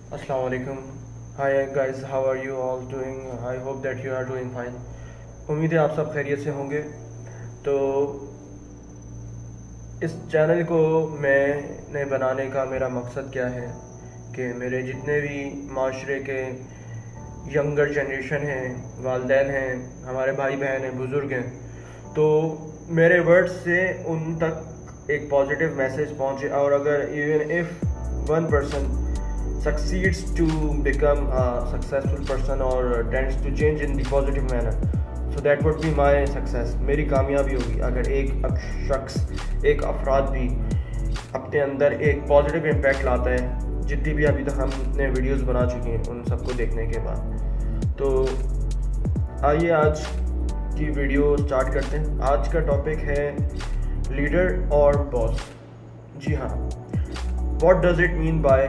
Assalamu alaikum. Hi guys, how are you all doing? I hope that you are doing fine. उम्मीद है आप सब खैरियत से होंगे। तो इस चैनल को मैंने बनाने का मेरा मकसद क्या है कि मेरे जितने भी माशरे के यंगर जनरेशन हैं, वालिदैन हैं, हमारे भाई बहन हैं, बुज़ुर्ग हैं, तो मेरे वर्ड्स से उन तक एक पॉजिटिव मैसेज पहुँचे। और अगर even if one person succeeds to become a successful person or tends to change in the positive manner, so that would be my success. मेरी कामयाबी होगी अगर एक शख्स, एक अफराद भी अपने अंदर एक पॉजिटिव इम्पैक्ट लाता है। जितनी भी अभी तक हमने वीडियोस बना चुके हैं उन सबको देखने के बाद, तो आइए आज की वीडियो स्टार्ट करते हैं। आज का टॉपिक है लीडर और बॉस। जी हाँ, what does it mean by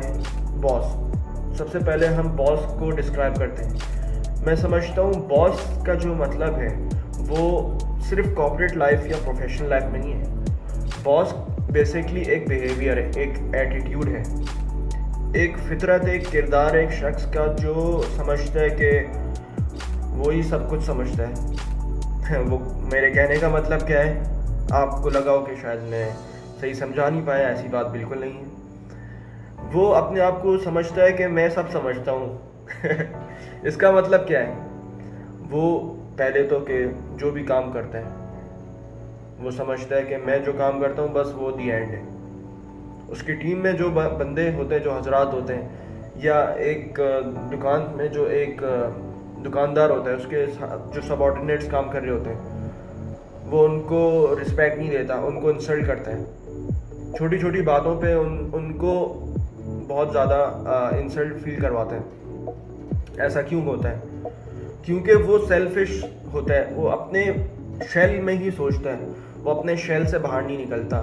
boss. सबसे पहले हम बॉस को डिस्क्राइब करते हैं। मैं समझता हूँ बॉस का जो मतलब है वो सिर्फ कॉर्पोरेट लाइफ या प्रोफेशनल लाइफ में नहीं है। बॉस बेसिकली एक बिहेवियर है, एक एटीट्यूड है, एक फितरत, एक किरदार, एक शख्स का जो समझता है कि वो ही सब कुछ समझता है। वो मेरे कहने का मतलब क्या है, आपको लगा हो कि शायद मैं सही समझा नहीं पाया, ऐसी बात बिल्कुल नहीं है। वो अपने आप को समझता है कि मैं सब समझता हूँ। इसका मतलब क्या है, वो पहले तो कि जो भी काम करता है वो समझता है कि मैं जो काम करता हूँ बस वो दी एंड है। उसकी टीम में जो बंदे होते हैं, जो हजरात होते हैं, या एक दुकान में जो एक दुकानदार होता है, उसके जो सबऑर्डिनेट्स काम कर रहे होते हैं, वो उनको रिस्पेक्ट नहीं देता, उनको इंसल्ट करता है। छोटी छोटी बातों पे उनको बहुत ज़्यादा इंसल्ट फील करवाते हैं। ऐसा क्यों होता है? क्योंकि वो सेल्फिश होता है, वो अपने शेल में ही सोचता है, वो अपने शेल से बाहर नहीं निकलता,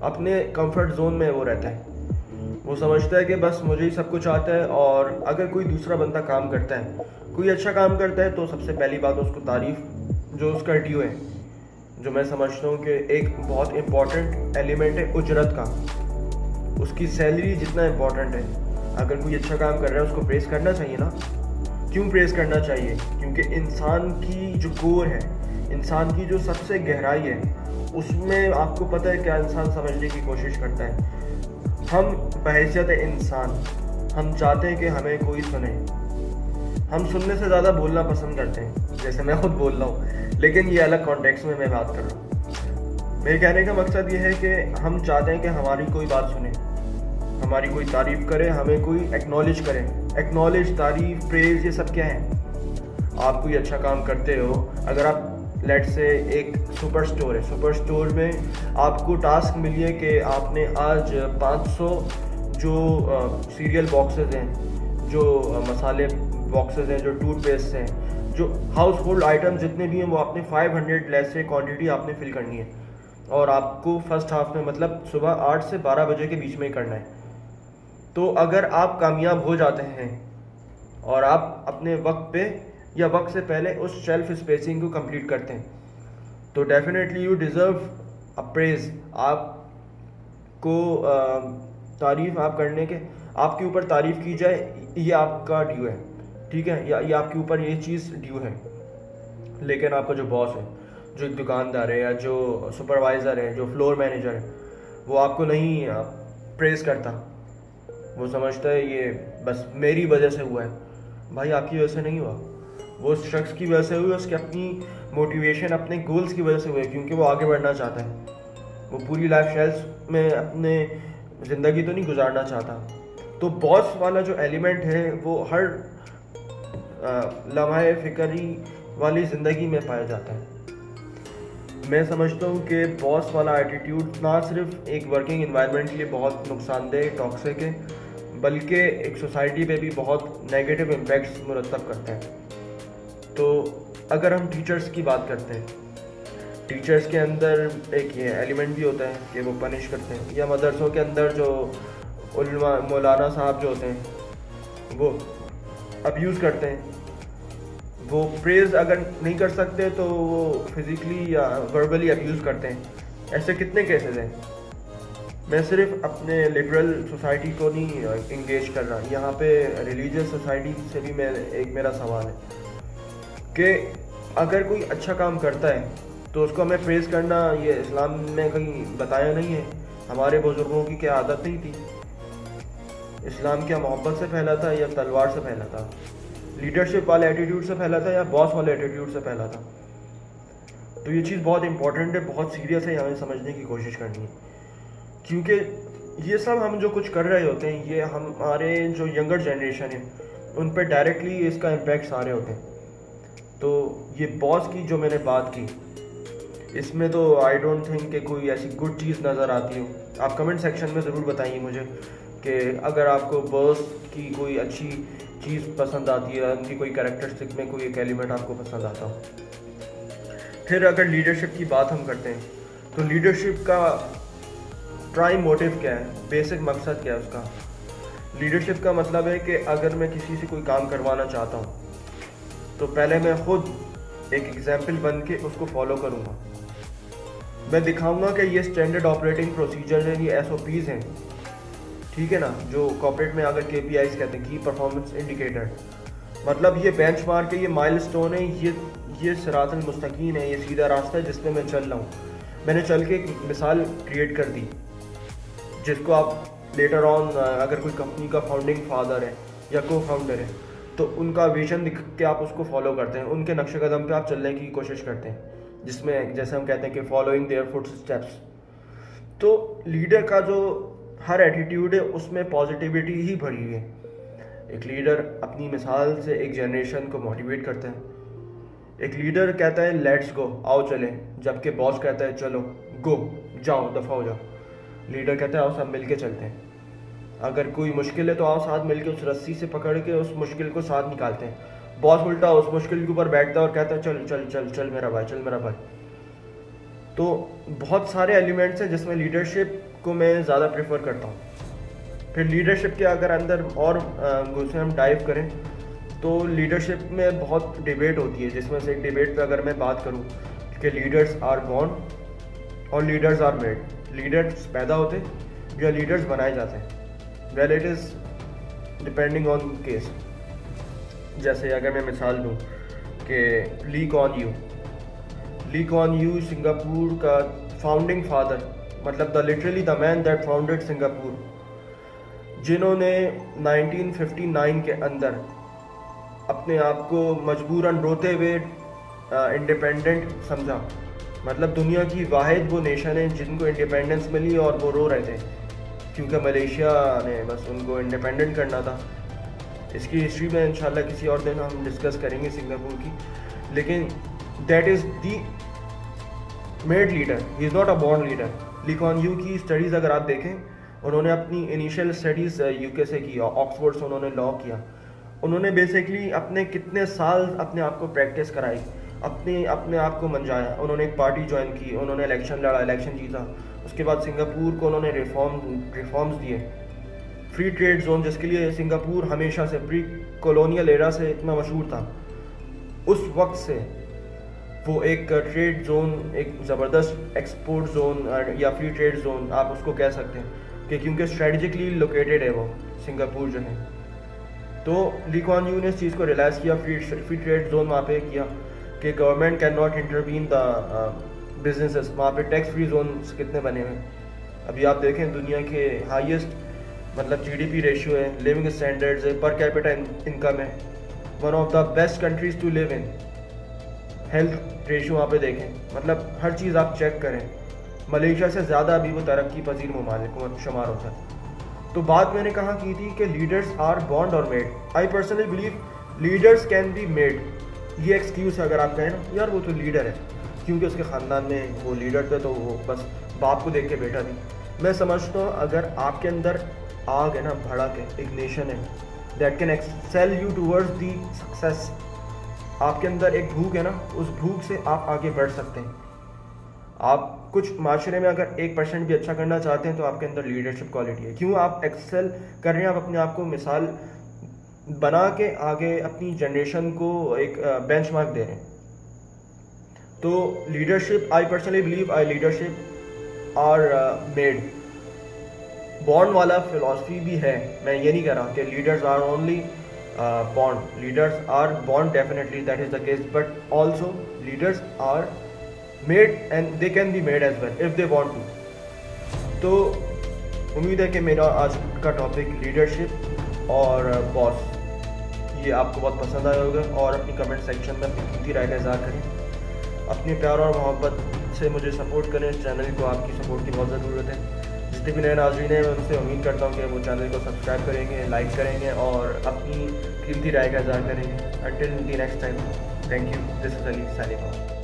अपने कंफर्ट जोन में वो रहता है। वो समझता है कि बस मुझे ही सब कुछ आता है। और अगर कोई दूसरा बंदा काम करता है, कोई अच्छा काम करता है, तो सबसे पहली बात उसको तारीफ, जो उसका ड्यू है, जो मैं समझता हूँ कि एक बहुत इम्पॉर्टेंट एलिमेंट है उजरत का, उसकी सैलरी जितना इम्पोर्टेंट है। अगर कोई अच्छा काम कर रहा है उसको प्रेस करना चाहिए ना। क्यों प्रेस करना चाहिए? क्योंकि इंसान की जो कोर है, इंसान की जो सबसे गहराई है, उसमें आपको पता है क्या इंसान समझने की कोशिश करता है। हम बहैसियत इंसान, हम चाहते हैं कि हमें कोई सुने। हम सुनने से ज़्यादा बोलना पसंद करते हैं, जैसे मैं खुद बोल रहा हूँ, लेकिन ये अलग कॉन्टेक्स्ट में मैं बात कर रहा हूँ। मेरे कहने का मकसद ये है कि हम चाहते हैं कि हमारी कोई बात सुने, हमारी कोई तारीफ़ करे, हमें कोई एक्नॉलेज करे। एक्नॉलेज, तारीफ़, प्रेज, ये सब क्या है? आप कोई अच्छा काम करते हो, अगर आप लेट से एक सुपर स्टोर है, सुपर स्टोर में आपको टास्क मिली है कि आपने आज 500 जो सीरियल बॉक्सेस हैं, जो मसाले बॉक्सेस हैं, जो टूथपेस्ट हैं, जो हाउस होल्ड आइटम जितने भी हैं, वो आपने 500 लेस से क्वांटिटी आपने फिल करनी है। और आपको फर्स्ट हाफ में, मतलब सुबह 8 से 12 बजे के बीच में ही करना है। तो अगर आप कामयाब हो जाते हैं और आप अपने वक्त पे या वक्त से पहले उस शेल्फ स्पेसिंग को कंप्लीट करते हैं, तो डेफिनेटली यू डिज़र्व अप्रेज। आपको तारीफ़ आप करने के, आपके ऊपर तारीफ़ की जाए, ये आपका ड्यू है, ठीक है, या ये आपके ऊपर ये चीज़ ड्यू है। लेकिन आपका जो बॉस है, जो एक दुकानदार है, या जो सुपरवाइज़र है, जो फ्लोर मैनेजर है, वो आपको नहीं प्रेज़ करता। वो समझता है ये बस मेरी वजह से हुआ है। भाई आपकी वजह से नहीं हुआ, वो उस शख्स की वजह से हुई, उसकी अपनी मोटिवेशन, अपने गोल्स की वजह से हुए, क्योंकि वो आगे बढ़ना चाहता है। वो पूरी लाइफ स्टाइल्स में अपने ज़िंदगी तो नहीं गुजारना चाहता। तो बॉस वाला जो एलिमेंट है वो हर लम्हे फ़िक्री वाली ज़िंदगी में पाया जाता है। मैं समझता हूँ कि बॉस वाला एटीट्यूड ना सिर्फ एक वर्किंग एनवायरनमेंट के लिए बहुत नुकसानदेह, टॉक्सिक है, बल्कि एक सोसाइटी पे भी बहुत नेगेटिव इम्पैक्ट्स मुरतब करता है। तो अगर हम टीचर्स की बात करते हैं, टीचर्स के अंदर एक ये एलिमेंट भी होता है कि वो पनिश करते हैं, या मदरसों के अंदर जो उलमा, मौलाना साहब जो होते हैं, वो अब्यूज़ करते हैं। वो प्रेज अगर नहीं कर सकते तो वो फिज़िकली या वर्बली अब्यूज़ करते हैं। ऐसे कितने केसेस हैं? मैं सिर्फ अपने लिबरल सोसाइटी को नहीं इंगेज कर रहा, यहाँ पे रिलीजियस सोसाइटी से भी मेरा सवाल है कि अगर कोई अच्छा काम करता है तो उसको हमें प्रेज़ करना, ये इस्लाम में कहीं बताया नहीं है। हमारे बुजुर्गों की क्या आदत नहीं थी? इस्लाम क्या मोहब्बत से फैला था या तलवार से फैला था? लीडरशिप वाले एटीट्यूड से फैला था या बॉस वाले एटीट्यूड से फैला था? तो ये चीज़ बहुत इंपॉर्टेंट है, बहुत सीरियस है, हमें समझने की कोशिश करनी है, क्योंकि ये सब हम जो कुछ कर रहे होते हैं ये हमारे जो यंगर जनरेशन है उन पर डायरेक्टली इसका इम्पैक्ट सारे होते हैं। तो ये बॉस की जो मैंने बात की, इसमें तो आई डोंट थिंक कि कोई ऐसी गुड चीज़ नज़र आती हो। आप कमेंट सेक्शन में ज़रूर बताइए मुझे कि अगर आपको बॉस की कोई अच्छी चीज़ पसंद आती है, उनकी कोई कैरेक्टरिस्टिक में कोई एक एलिमेंट आपको पसंद आता हो। फिर अगर लीडरशिप की बात हम करते हैं तो लीडरशिप का प्राइम मोटिव क्या है, बेसिक मकसद क्या है उसका? लीडरशिप का मतलब है कि अगर मैं किसी से कोई काम करवाना चाहता हूँ तो पहले मैं खुद एक एग्जाम्पल बन के उसको फॉलो करूँगा। मैं दिखाऊंगा कि ये स्टैंडर्ड ऑपरेटिंग प्रोसीजर हैं, ये SOPs हैं, ठीक है ना, जो कॉर्पोरेट में अगर KPIs कहते हैं, की परफॉर्मेंस इंडिकेटर, मतलब ये बेंचमार्क है, ये माइलस्टोन है, ये सिरातुल मुस्तकीम है, ये सीधा रास्ता है जिस पे मैं चल रहा हूँ। मैंने चल के एक मिसाल क्रिएट कर दी जिसको आप लेटर ऑन अगर कोई कंपनी का फाउंडिंग फादर है या को फाउंडर है तो उनका विजन दिख के आप उसको फॉलो करते हैं, उनके नक्शे कदम पे आप चलने की कोशिश करते हैं, जिसमें जैसे हम कहते हैं कि फॉलोइंग देयर फुट स्टेप्स। तो लीडर का जो हर एटीट्यूड है उसमें पॉजिटिविटी ही भरी हुई है। एक लीडर अपनी मिसाल से एक जनरेशन को मोटिवेट करता है। एक लीडर कहता है लेट्स गो, आओ चलें, जबकि बॉस कहता है चलो गो, जाओ, दफ़ा हो जाओ। लीडर कहता है आओ सब मिल के चलते हैं, अगर कोई मुश्किल है तो आओ साथ मिलके उस रस्सी से पकड़ के उस मुश्किल को साथ निकालते हैं। बॉस उल्टा उस मुश्किल के ऊपर बैठता है और कहता है चल चल चल चल मेरा भाई, चल मेरा भाई। तो बहुत सारे एलिमेंट्स हैं जिसमें लीडरशिप को मैं ज़्यादा प्रेफर करता हूँ। फिर लीडरशिप के अगर अंदर और घुसे हम डाइव करें तो लीडरशिप में बहुत डिबेट होती है, जिसमें से एक डिबेट पे अगर मैं बात करूँ कि लीडर्स आर बॉर्न और लीडर्स आर मेड, लीडर्स पैदा होते या लीडर्स बनाए जाते हैं। Well it is depending on case. जैसे अगर मैं मिसाल दूँ कि ली कुआन यू सिंगापुर का फाउंडिंग फादर, मतलब the literally the man that founded Singapore, जिन्होंने 1959 के अंदर अपने आप को मजबूरन रोते हुए इंडिपेंडेंट समझा। मतलब दुनिया की वाहिद वो नेशन है जिनको इंडिपेंडेंस मिली और वो रो रहे थे क्योंकि मलेशिया ने बस उनको इंडिपेंडेंट करना था। इसकी हिस्ट्री में इंशाल्लाह किसी और दिन हम डिस्कस करेंगे सिंगापुर की। लेकिन that is the made leader, he is not a born leader. Lee Kuan Yew की स्टडीज़ अगर आप देखें, उन्होंने अपनी इनिशियल स्टडीज़ UK से की, ऑक्सफोर्ड से उन्होंने लॉ किया। उन्होंने बेसिकली अपने कितने साल अपने आप को प्रैक्टिस कराई, अपने आप को मंजाया। उन्होंने एक पार्टी ज्वाइन की, उन्होंने इलेक्शन लड़ा, इलेक्शन जीता। उसके बाद सिंगापुर को उन्होंने रिफॉर्म्स दिए। फ्री ट्रेड जोन, जिसके लिए सिंगापुर हमेशा से प्री कॉलोनियल एरा से इतना मशहूर था, उस वक्त से वो एक ट्रेड जोन, एक ज़बरदस्त एक्सपोर्ट जोन या फ्री ट्रेड जोन आप उसको कह सकते हैं कि क्योंकि स्ट्रेटजिकली लोकेटेड है वो सिंगापुर जो है। तो ली कुआन यू ने इस चीज़ को रियलाइज़ किया, फ्री ट्रेड जोन वहाँ पे किया कि government can not intervene the businesses. वहाँ पे टैक्स फ्री जोन कितने बने हुए हैं। अभी आप देखें दुनिया के हाईएस्ट मतलब GDP रेशियो है, लिविंग स्टैंडर्ड्स है, पर कैपिटा इनकम है, one of the best countries to live in. Health ratio वहाँ पे देखें, मतलब हर चीज़ आप चेक करें, मलेशिया से ज़्यादा अभी वो तरक्की पजीर ममालिक में शुमार होता है। तो बात मैंने कहाँ की थी कि लीडर्स आर बॉर्न और made. I personally believe leaders can be made. ये एक्सक्यूज़ है अगर आप कहें ना यार वो तो लीडर है क्योंकि उसके ख़ानदान में वो लीडर थे तो वो बस बाप को देख के बैठा थी। मैं समझता हूँ अगर आपके अंदर आग है ना, भड़क है, एक नेशन है that can excel you towards the success, आपके अंदर एक भूख है ना, उस भूख से आप आगे बढ़ सकते हैं। आप कुछ माशरे में अगर 1% भी अच्छा करना चाहते हैं तो आपके अंदर लीडरशिप क्वालिटी है। क्यों आप एक्सेल कर रहे हैं, आप अपने आप को मिसाल बना के आगे अपनी जनरेशन को एक बेंचमार्क दे रहे हैं। तो leadership, I personally believe leadership are made. Bond वाला फिलॉसफी भी है। मैं ये नहीं कह रहा कि leaders are only bond, leaders are bond, definitely that is the case, but also leaders are made and they can be made as well if they want to. तो उम्मीद है कि मेरा आज का टॉपिक लीडरशिप और बॉस ये आपको बहुत पसंद आया होगा, और अपनी कमेंट सेक्शन में अपनी कीमती राय का इज़हार करें। अपने प्यार और मोहब्बत से मुझे सपोर्ट करें। इस चैनल को आपकी सपोर्ट की बहुत ज़रूरत है। जितने भी नए नाज़रीन हैं मैं उनसे उम्मीद करता हूँ कि वो चैनल को सब्सक्राइब करेंगे, लाइक करेंगे और अपनी कीमती राय का इज़हार करेंगे। Until the next time, thank you. This is Ali signing off.